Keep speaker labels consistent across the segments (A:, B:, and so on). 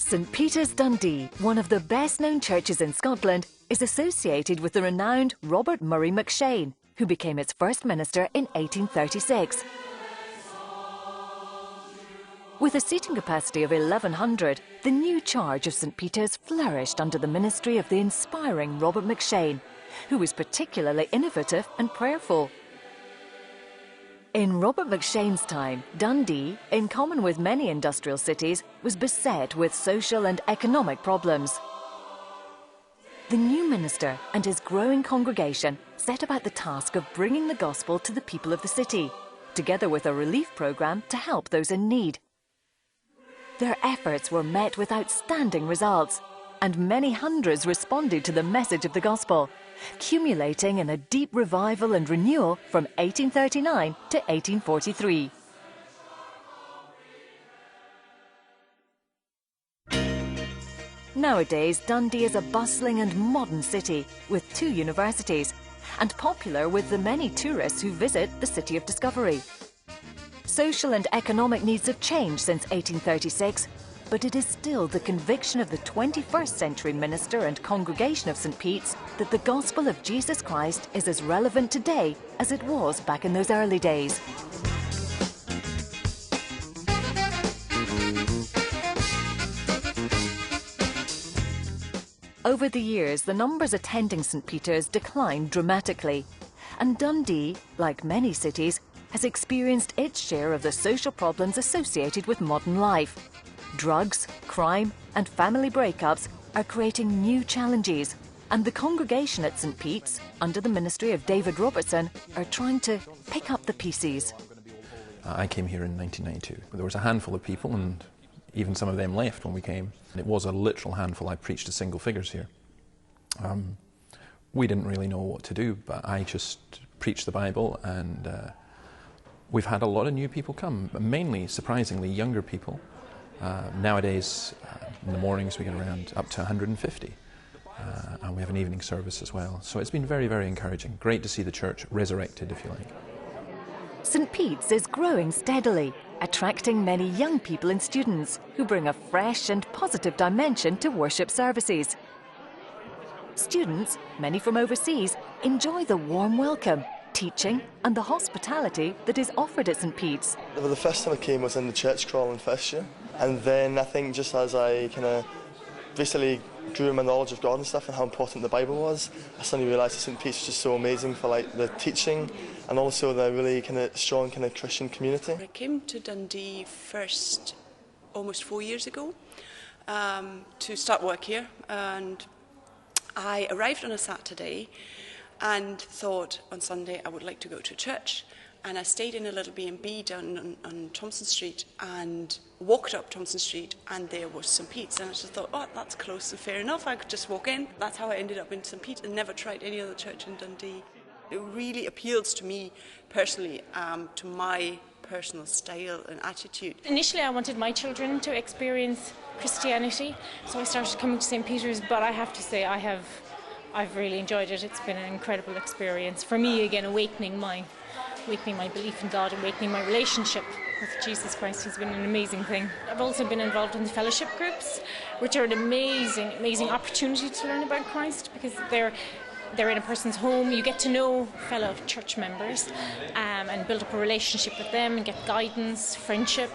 A: St Peter's, Dundee, one of the best-known churches in Scotland, is associated with the renowned Robert Murray McShane, who became its first minister in 1836. With a seating capacity of 1,100, the new charge of St Peter's flourished under the ministry of the inspiring Robert McShane, who was particularly innovative and prayerful. In Robert McShane's time, Dundee, in common with many industrial cities, was beset with social and economic problems. The new minister and his growing congregation set about the task of bringing the gospel to the people of the city, together with a relief programme to help those in need. Their efforts were met with outstanding results, and many hundreds responded to the message of the gospel, culminating in a deep revival and renewal from 1839 to 1843. Nowadays, Dundee is a bustling and modern city with 2 universities, and popular with the many tourists who visit the City of Discovery. Social and economic needs have changed since 1836, but it is still the conviction of the 21st century minister and congregation of St Pete's that the gospel of Jesus Christ is as relevant today as it was back in those early days. Over the years, the numbers attending St Peter's declined dramatically, and Dundee, like many cities, has experienced its share of the social problems associated with modern life. Drugs, crime and family breakups are creating new challenges, and the congregation at St Pete's, under the ministry of David Robertson, are trying to pick up the pieces.
B: I came here in 1992. There was a handful of people, and even some of them left when we came. It was a literal handful. I preached to single figures here. We didn't really know what to do, but I just preached the Bible, and we've had a lot of new people come, mainly, surprisingly, younger people. Nowadays, in the mornings we get around up to 150, and we have an evening service as well. So it's been very, very encouraging. Great to see the church resurrected, if you like.
A: St Pete's is growing steadily, attracting many young people and students who bring a fresh and positive dimension to worship services. Students, many from overseas, enjoy the warm welcome, teaching and the hospitality that is offered at St Pete's.
C: The first time I came was in the church crawl in first year, and then I think just as I kind of basically grew in my knowledge of God and stuff and how important the Bible was, I suddenly realised that St Pete's was just so amazing for like the teaching and also the really kind of strong kind of Christian community.
D: I came to Dundee first almost 4 years ago to start work here, and I arrived on a Saturday and thought on Sunday I would like to go to church, and I stayed in a little B&B down on Thompson Street and walked up Thompson Street, and there was St Pete's, and I just thought, oh, that's close and fair enough, I could just walk in. That's how I ended up in St Pete's and never tried any other church in Dundee. It really appeals to me personally, to my personal style and attitude.
E: Initially I wanted my children to experience Christianity, so I started coming to St Peter's, but I have to say I've really enjoyed it. It's been an incredible experience. For me, again, awakening my belief in God, awakening my relationship with Jesus Christ has been an amazing thing. I've also been involved in the fellowship groups, which are an amazing, amazing opportunity to learn about Christ, because they're in a person's home. You get to know fellow church members and build up a relationship with them and get guidance, friendship.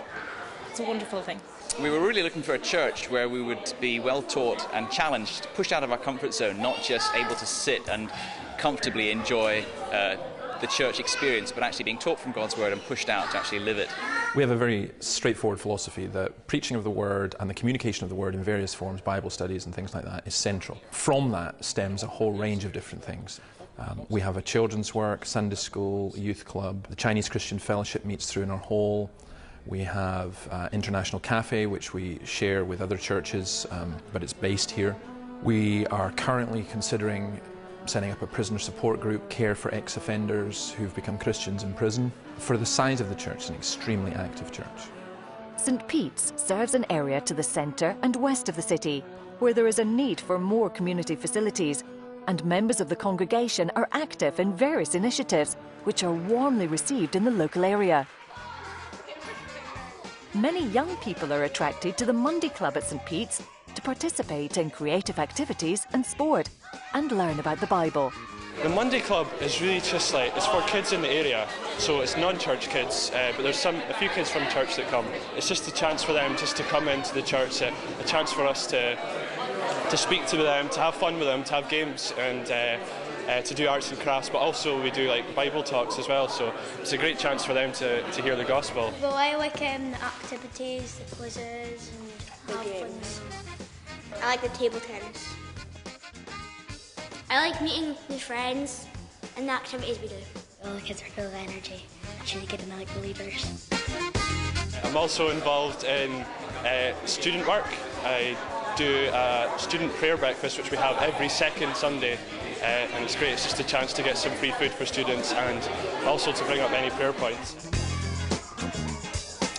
E: It's a wonderful thing.
F: We were really looking for a church where we would be well taught and challenged, pushed out of our comfort zone, not just able to sit and comfortably enjoy the church experience, but actually being taught from God's Word and pushed out to actually live it.
B: We have a very straightforward philosophy that preaching of the Word and the communication of the Word in various forms, Bible studies and things like that, is central. From that stems a whole range of different things. We have a children's work, Sunday school, youth club. The Chinese Christian Fellowship meets through in our hall. We have International Cafe, which we share with other churches, but it's based here. We are currently considering setting up a prisoner support group, care for ex-offenders who've become Christians in prison. For the size of the church, it's an extremely active church.
A: St Pete's serves an area to the centre and west of the city, where there is a need for more community facilities, and members of the congregation are active in various initiatives, which are warmly received in the local area. many young people are attracted to the Monday Club at St Pete's to participate in creative activities and sport and learn about the Bible.
G: The Monday Club is really just it's for kids in the area, so it's non-church kids, but there's a few kids from church that come. It's just a chance for them just to come into the church, a chance for us to speak to them, to have fun with them, to have games and to do arts and crafts, but also we do Bible talks as well, so it's a great chance for them to hear the gospel.
H: Well, I like the activities, the quizzes and the games. I like the table tennis. I like meeting new friends and the activities we do. All the kids are full of energy. It's really good and I like believers.
G: I'm also involved in student work. I do a student prayer breakfast which we have every second Sunday, and it's great. It's just a chance to get some free food for students and also to bring up any prayer points.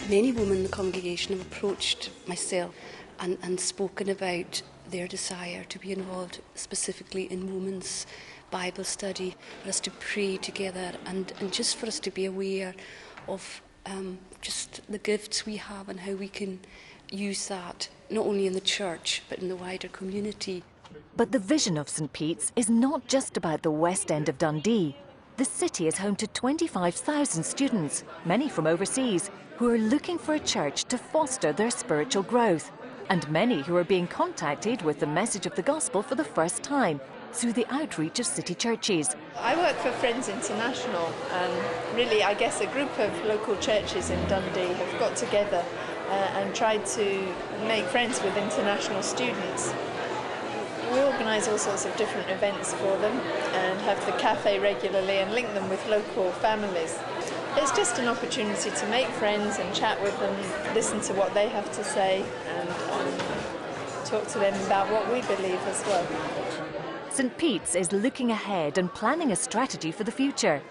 I: Many women in the congregation have approached myself and spoken about their desire to be involved specifically in women's Bible study, for us to pray together and just for us to be aware of just the gifts we have and how we can use that not only in the church but in the wider community.
A: But the vision of St Pete's is not just about the west end of Dundee. The city is home to 25,000 students, many from overseas, who are looking for a church to foster their spiritual growth, and many who are being contacted with the message of the gospel for the first time through the outreach of city churches.
J: I work for Friends International, and really I guess a group of local churches in Dundee have got together and tried to make friends with international students. We organise all sorts of different events for them and have the cafe regularly and link them with local families. It's just an opportunity to make friends and chat with them, listen to what they have to say and talk to them about what we believe as well.
A: St Pete's is looking ahead and planning a strategy for the future.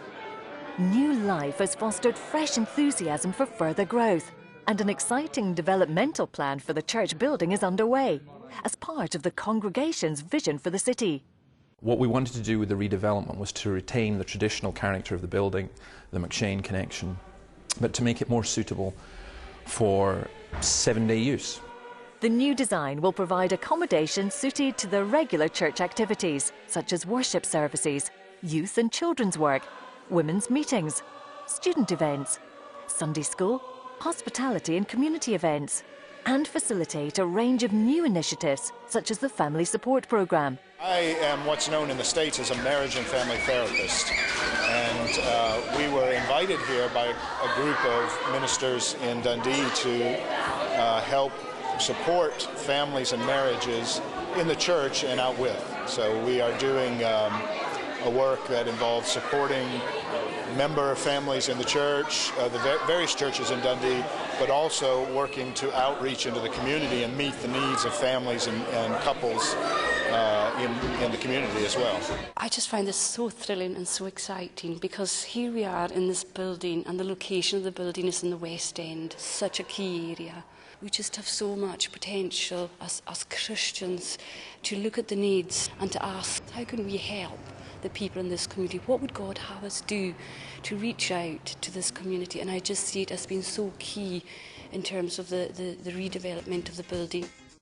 A: New life has fostered fresh enthusiasm for further growth, and an exciting developmental plan for the church building is underway as part of the congregation's vision for the city.
B: What we wanted to do with the redevelopment was to retain the traditional character of the building, the McShane connection, but to make it more suitable for 7-day use.
A: The new design will provide accommodation suited to the regular church activities, such as worship services, youth and children's work, women's meetings, student events, Sunday school, hospitality and community events, and facilitate a range of new initiatives, such as the Family Support Programme.
K: I am what's known in the States as a marriage and family therapist, and we were invited here by a group of ministers in Dundee to help support families and marriages in the church and out with. So we are doing a work that involves supporting member families in the church, the various churches in Dundee, but also working to outreach into the community and meet the needs of families and couples in the community as well.
I: I just find this so thrilling and so exciting because here we are in this building and the location of the building is in the West End, such a key area. We just have so much potential as Christians to look at the needs and to ask, how can we help the people in this community? What would God have us do to reach out to this community? And I just see it as being so key in terms of the redevelopment of the building.